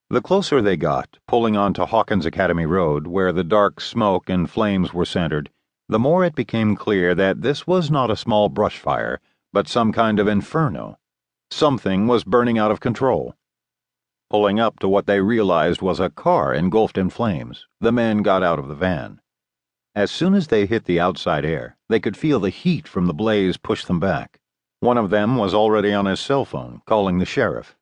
The closer they got, pulling onto Hawkins Academy Road, where the dark smoke and flames were centered, the more it became clear that this was not a small brush fire, but some kind of inferno. Something was burning out of control. Pulling up to what they realized was a car engulfed in flames, the men got out of the van. As soon as they hit the outside air, they could feel the heat from the blaze push them back. One of them was already on his cell phone, calling the sheriff.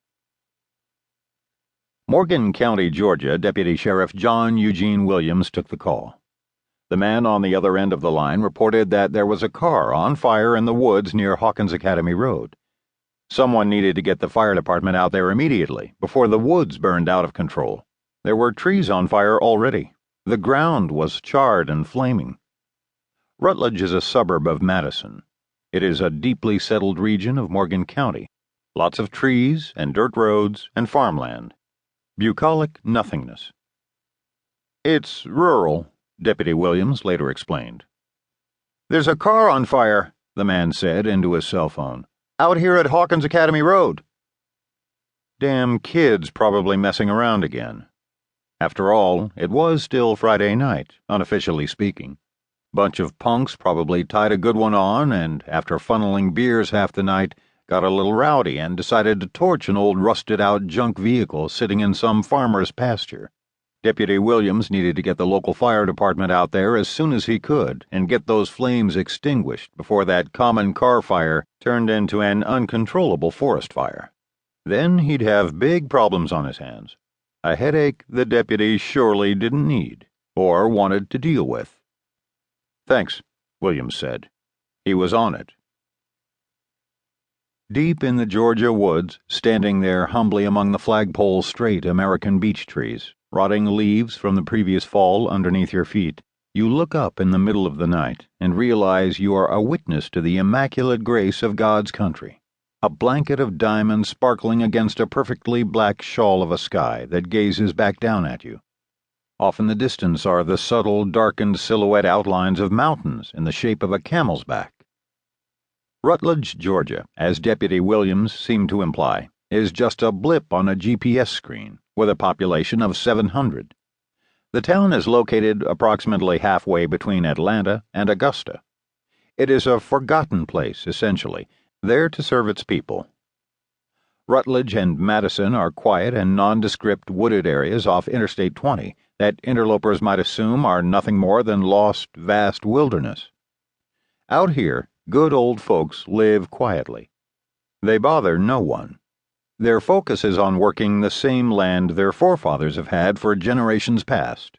Morgan County, Georgia, Deputy Sheriff John Eugene Williams took the call. The man on the other end of the line reported that there was a car on fire in the woods near Hawkins Academy Road. Someone needed to get the fire department out there immediately, before the woods burned out of control. There were trees on fire already. The ground was charred and flaming. Rutledge is a suburb of Madison. It is a deeply settled region of Morgan County. Lots of trees and dirt roads and farmland. Bucolic nothingness. It's rural, Deputy Williams later explained. There's a car on fire, the man said into his cell phone. Out here at Hawkins Academy Road. Damn kids probably messing around again. After all, it was still Friday night, unofficially speaking. Bunch of punks probably tied a good one on and, after funneling beers half the night, got a little rowdy and decided to torch an old rusted-out junk vehicle sitting in some farmer's pasture. Deputy Williams needed to get the local fire department out there as soon as he could and get those flames extinguished before that common car fire turned into an uncontrollable forest fire. Then he'd have big problems on his hands. A headache the deputy surely didn't need or wanted to deal with. Thanks, Williams said. He was on it. Deep in the Georgia woods, standing there humbly among the flagpole-straight American beech trees, rotting leaves from the previous fall underneath your feet, you look up in the middle of the night and realize you are a witness to the immaculate grace of God's country, a blanket of diamonds sparkling against a perfectly black shawl of a sky that gazes back down at you. Off in the distance are the subtle, darkened silhouette outlines of mountains in the shape of a camel's back. Rutledge, Georgia, as Deputy Williams seemed to imply, is just a blip on a GPS screen, with a population of 700. The town is located approximately halfway between Atlanta and Augusta. It is a forgotten place, essentially, there to serve its people. Rutledge and Madison are quiet and nondescript wooded areas off Interstate 20 that interlopers might assume are nothing more than lost, vast wilderness. Out here, good old folks live quietly. They bother no one. Their focus is on working the same land their forefathers have had for generations past.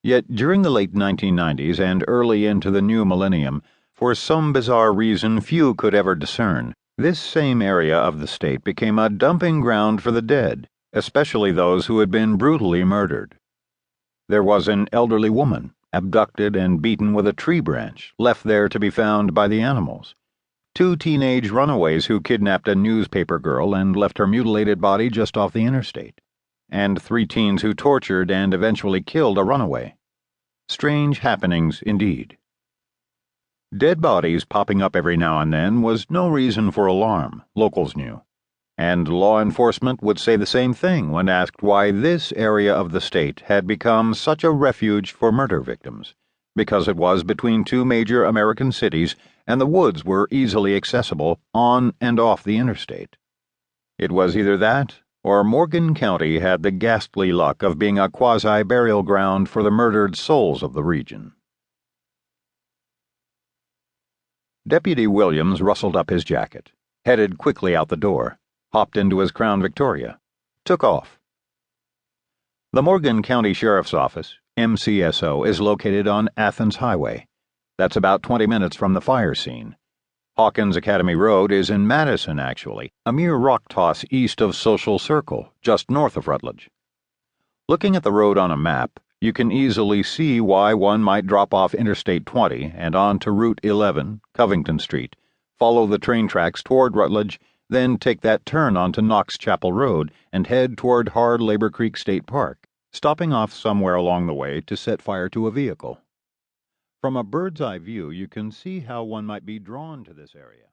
Yet during the late 1990s and early into the new millennium, for some bizarre reason few could ever discern, this same area of the state became a dumping ground for the dead, especially those who had been brutally murdered. There was an elderly woman, abducted and beaten with a tree branch, left there to be found by the animals. 2 teenage runaways who kidnapped a newspaper girl and left her mutilated body just off the interstate. And 3 teens who tortured and eventually killed a runaway. Strange happenings indeed. Dead bodies popping up every now and then was no reason for alarm, locals knew. And law enforcement would say the same thing when asked why this area of the state had become such a refuge for murder victims, because it was between 2 major American cities and the woods were easily accessible on and off the interstate. It was either that, or Morgan County had the ghastly luck of being a quasi-burial ground for the murdered souls of the region. Deputy Williams rustled up his jacket, headed quickly out the door, hopped into his Crown Victoria, took off. The Morgan County Sheriff's Office, MCSO, is located on Athens Highway. That's about 20 minutes from the fire scene. Hawkins Academy Road is in Madison, actually, a mere rock toss east of Social Circle, just north of Rutledge. Looking at the road on a map, you can easily see why one might drop off Interstate 20 and on to Route 11, Covington Street, follow the train tracks toward Rutledge, then take that turn onto Knox Chapel Road and head toward Hard Labor Creek State Park, stopping off somewhere along the way to set fire to a vehicle. From a bird's-eye view, you can see how one might be drawn to this area.